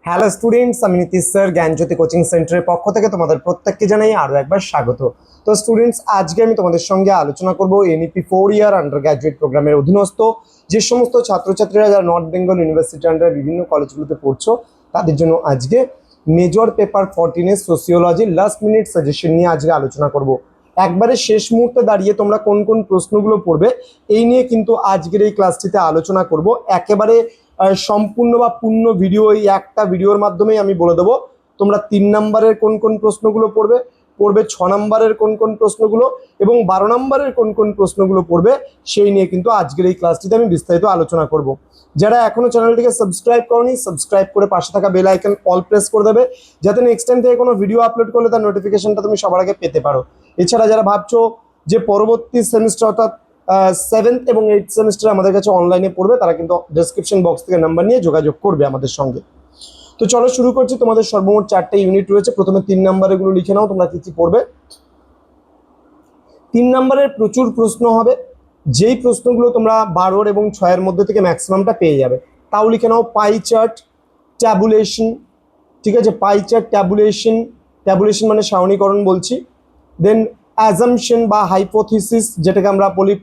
Hello students, আমি Nitish sir জ্ঞানজ্যোতি coaching সেন্টারের পক্ষ থেকে তোমাদের প্রত্যেককে জানাই আরও একবার স্বাগত। তো স্টুডেন্টস, আজকে আমি তোমাদের সঙ্গে আলোচনা করব এনইপি 4 ইয়ার আন্ডার গ্র্যাজুয়েট প্রোগ্রামের অধীনস্থ যে সমস্ত ছাত্রছাত্রীরা যারা নর্থ বেঙ্গল ইউনিভার্সিটি আন্ডার বিভিন্ন কলেজগুলোতে পড়ছো তাদের জন্য আজকে major paper 14 sociology last minute suggestion নিয়ে আজকে আলোচনা করব। একবারে শেষ মুহূর্তে দাঁড়িয়ে তোমরা কোন কোন প্রশ্নগুলো পড়বে এই নিয়ে কিন্তু আজকের এই ক্লাসটিতে আলোচনা করব। একেবারে সম্পূর্ণ বা পূর্ণ ভিডিও এই একটা ভিডিওর মাধ্যমেই আমি বলে দেবো তোমরা 3 নম্বরের কোন কোন প্রশ্নগুলো পড়বে, 6 নম্বরের কোন কোন প্রশ্নগুলো এবং 12 নম্বরের কোন কোন প্রশ্নগুলো পড়বে সেই নিয়ে কিন্তু আজকের এই ক্লাসটিতে আমি বিস্তারিত আলোচনা করব। যারা এখনো চ্যানেলটিকে সাবস্ক্রাইব করনি, সাবস্ক্রাইব করে পাশে থাকা বেল আইকন অল প্রেস করে দেবে, যাতে নেক্সট টাইম থেকে কোনো ভিডিও আপলোড করলে তার নোটিফিকেশনটা তুমি সবার আগে পেতে পারো। এছাড়া যারা ভাবছো যে পরবর্তী সেমিস্টার অর্থাৎ 7th এবং 8th সেমিস্টার আমাদের কাছে অনলাইনে পড়বে, তারা কিন্তু ডেসক্রিপশন বক্স থেকে নাম্বার নিয়ে যোগাযোগ করবে আমাদের সঙ্গে। তো চলো শুরু করছি। তোমাদের সর্বমোট 4টে ইউনিট রয়েছে। প্রথমে 3 নম্বরের লিখে নাও তোমরা কি কি পড়বে। 3 নম্বরের প্রচুর প্রশ্ন হবে, যেই প্রশ্নগুলো তোমরা 12 এবং 6-এর মধ্যে থেকে ম্যাক্সিমামটা পেয়ে যাবে। তাও লিখে নাও পাই চার্ট, ট্যাবুলেশন, ঠিক আছে, পাই চার্ট, ট্যাবুলেশন, ট্যাবুলেশন মানে সারণীকরণ বলছি। দেন অ্যাজাম্পশন বা হাইপোথিসিস, যেটাকে আমরা বলি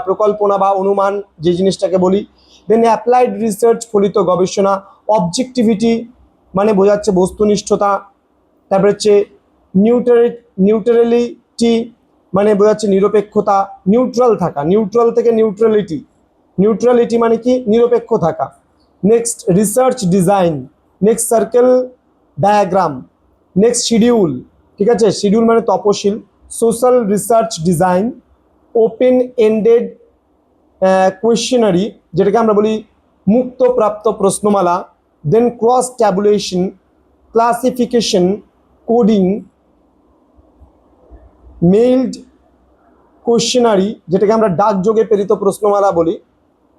প্রকল্পনা বা অনুমান, যে জিনিসটাকে বলি। দেন অ্যাপ্লাইড রিসার্চ, ফলিত গবেষণা। অবজেক্টিভিটি মানে বোঝাচ্ছে বস্তুনিষ্ঠতা। তারপরে হচ্ছে নিউট্রালিটি মানে বোঝাচ্ছে নিরপেক্ষতা, নিউট্রাল থাকা, নিউট্রাল থেকে নিউট্রালিটি, নিউট্রালিটি মানে কি নিরপেক্ষ থাকা। Next research design, next circle diagram, next schedule, ঠিক আছে, শিডিউল মানে তপশিল। Social research design, open ended questionnaire, যেটাকে আমরা বলি মুক্ত প্রাপ্ত প্রশ্নমালা। Then cross tabulation, classification, coding, mailed questionnaire, যেটাকে আমরা ডাকযোগে প্রেরিত প্রশ্নমালা বলি।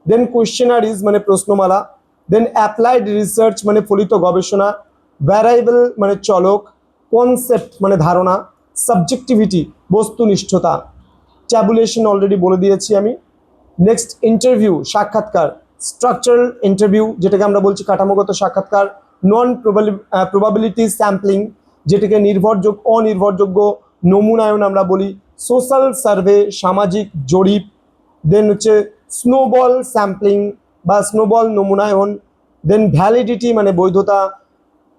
দেন কোয়েশ্চেনারিজ মানে প্রশ্নমালা। দেন অ্যাপ্লাইড রিসার্চ মানে ফলিত গবেষণা। ভ্যারাইবল মানে চলক। কনসেপ্ট মানে ধারণা। সাবজেক্টিভিটি বস্তুনিষ্ঠতা। ট্যাবুলেশন অলরেডি বলে দিয়েছি আমি। নেক্সট ইন্টারভিউ সাক্ষাৎকার, স্ট্রাকচারাল ইন্টারভিউ, যেটাকে আমরা বলছি কাঠামোগত সাক্ষাৎকার। নন প্রবাবিলিটি স্যাম্পলিং, যেটাকে অনির্ভরযোগ্য নমুনায়ন আমরা বলি। সোশ্যাল সার্ভে সামাজিক জরিপ। দেন হচ্ছে স্নোবল স্যাম্পলিং বা স্নোবল নমুনায়ন। দেন ভ্যালিডিটি মানে বৈধতা।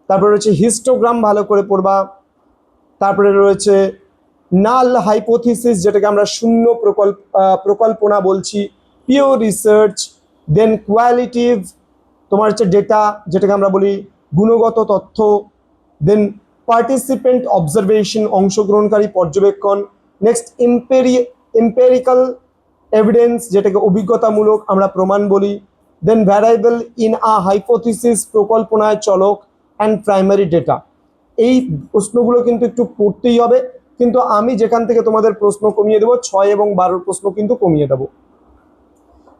তারপরে রয়েছে হিস্টোগ্রাম, ভালো করে পড়বা। তারপরে রয়েছে নাল হাইপোথিসিস, যেটাকে আমরা শূন্য প্রকল্পনা বলছি। Pure research. দেন কোয়ালিটিভ তোমার হচ্ছে ডেটা, যেটাকে আমরা বলি গুণগত তথ্য। দেন পার্টিসিপেন্ট অবজারভেশন, অংশগ্রহণকারী পর্যবেক্ষণ। নেক্সট এম্পেরিক্যাল এভিডেন্স, যেটাকে অভিজ্ঞতামূলক আমরা প্রমাণ বলি। দেন ভ্যারাইবল ইন আ হাইপোথিসিস, প্রকল্পনায় চলক। And primary data. এই প্রশ্নগুলো কিন্তু একটু পড়তেই হবে, কিন্তু আমি যেখান থেকে তোমাদের প্রশ্ন কমিয়ে দেবো 6 এবং 12 প্রশ্ন কিন্তু কমিয়ে দেবো।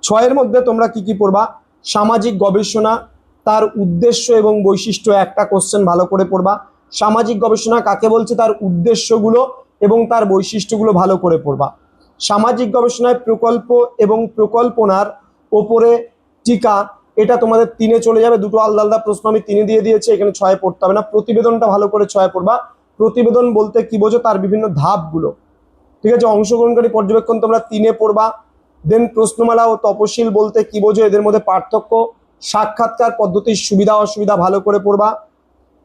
6-এর মধ্যে তোমরা কি কি পড়বা, সামাজিক গবেষণা, তার উদ্দেশ্য এবং বৈশিষ্ট্য, একটা কোশ্চেন ভালো করে পড়বা। সামাজিক গবেষণা কাকে বলছে, তার উদ্দেশ্যগুলো এবং তার বৈশিষ্ট্যগুলো ভালো করে পড়বা। সামাজিক গবেষণায় প্রকল্প এবং প্রকল্পনার ওপরে টিকা, এটা তোমাদের 3-এ চলে যাবে। দুটো আলাদা আলাদা প্রশ্ন আমি 3-এ দিয়ে দিয়েছি, এখানে 6-এ পড়তে হবে না। প্রতিবেদনটা ভালো করে 6-এ পড়বা। প্রতিবেদন বলতে কি বোঝো, তার বিভিন্ন ধাপগুলো, ঠিক আছে। অংশগ্রহণকারী পর্যবেক্ষণ তোমরা 3-এ পড়বা। দেন প্রশ্নমালা ও তপশিল বলতে কি বোঝো, এদের মধ্যে পার্থক্য। সাক্ষাৎকার পদ্ধতির সুবিধা অসুবিধা ভালো করে পড়বা।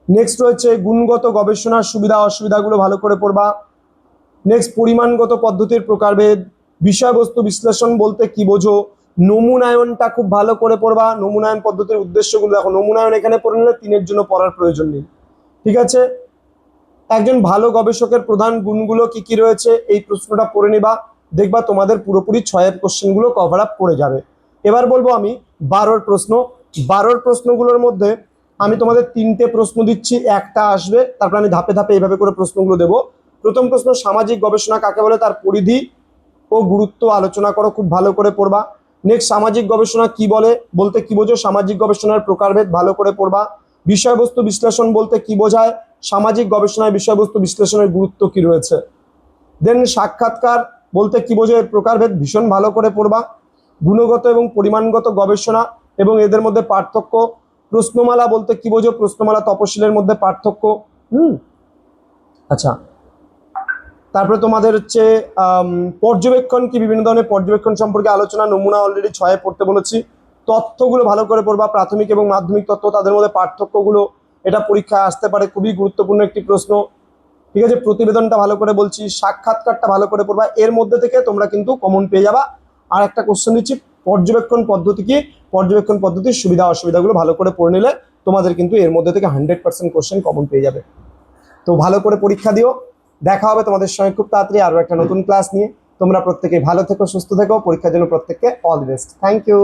নেক্সট রয়েছে গুণগত গবেষণার সুবিধা অসুবিধাগুলো ভালো করে পড়বা। নেক্সট পরিমাণগত পদ্ধতির প্রকারভেদ। বিষয়বস্তু বিশ্লেষণ বলতে কি বোঝো। নমুনায়নটা খুব ভালো করে পড়বা। নমুনায়ন পদ্ধতির উদ্দেশ্যগুলো দেখো, নমুনায়ন এখানে পড়ে নিলে 3-এর জন্য পড়ার প্রয়োজন নেই, ঠিক আছে। একজন ভালো গবেষকের প্রধান গুণগুলো কি কি রয়েছে, এই প্রশ্নটা পড়ে নিবা, দেখবা তোমাদের পুরোপুরি 6-এর কোশ্চেনগুলো কভার আপ করে যাবে। এবার বলবো আমি 12-র প্রশ্ন। 12-র প্রশ্নগুলোর মধ্যে আমি তোমাদের 3টে প্রশ্ন দিচ্ছি, একটা আসবে, তারপর আমি ধাপে ধাপে এইভাবে করে প্রশ্নগুলো দেবো। প্রথম প্রশ্ন, সামাজিক গবেষণা কাকে বলে, তার পরিধি ও গুরুত্ব আলোচনা করো, খুব ভালো করে পড়বা। নেক্সট, সামাজিক গবেষণা কি বলে বলতে কি বোঝো, সামাজিক গবেষণার প্রকারভেদ ভালো করে পড়বা। বিষয়বস্তু বিশ্লেষণ বলতে কি বোঝায়, সামাজিক গবেষণায় বিষয়বস্তু বিশ্লেষণের গুরুত্ব কি রয়েছে। দেন সাক্ষাৎকার বলতে কি বোঝো, এর প্রকারভেদ ভীষণ ভালো করে পড়বা। গুণগত এবং পরিমাণগত গবেষণা এবং এদের মধ্যে পার্থক্য, প্রশ্নমালা বলতে কি বোঝো, প্রশ্নমালা তপশিলের মধ্যে পার্থক্য। আচ্ছা, তারপরে তোমাদের হচ্ছে পর্যবেক্ষণ কি, বিভিন্ন ধরনের পর্যবেক্ষণ সম্পর্কে আলোচনা, নমুনা অলরেডি 6-এ পড়তে বলেছি। তথ্যগুলো ভালো করে পড়বা, প্রাথমিক এবং মাধ্যমিক তথ্য, তাদের মধ্যে পার্থক্যগুলো, এটা পরীক্ষায় আসতে পারে, খুবই গুরুত্বপূর্ণ একটি প্রশ্ন। ঠিক আছে, প্রতিবেদনটা ভালো করে বলছি, সাক্ষাৎকারটা ভালো করে পড়বা, এর মধ্যে থেকে তোমরা কিন্তু কমন পেয়ে যাবা। আর একটা কোশ্চেন দিচ্ছি, পর্যবেক্ষণ পদ্ধতি কি, পর্যবেক্ষণ পদ্ধতির সুবিধা অসুবিধাগুলো ভালো করে পড়ে নিলে তোমাদের কিন্তু এর মধ্যে থেকে 100% কোশ্চেন কমন পেয়ে যাবে। তো ভালো করে পরীক্ষা দিও, দেখা হবে তোমাদের সঙ্গে খুব তাড়াতাড়ি আরো একটা নতুন ক্লাস নিয়ে। তোমরা প্রত্যেকে ভালো থেকো, সুস্থ থেকো, পরীক্ষার জন্য প্রত্যেককে all the best. Thank you.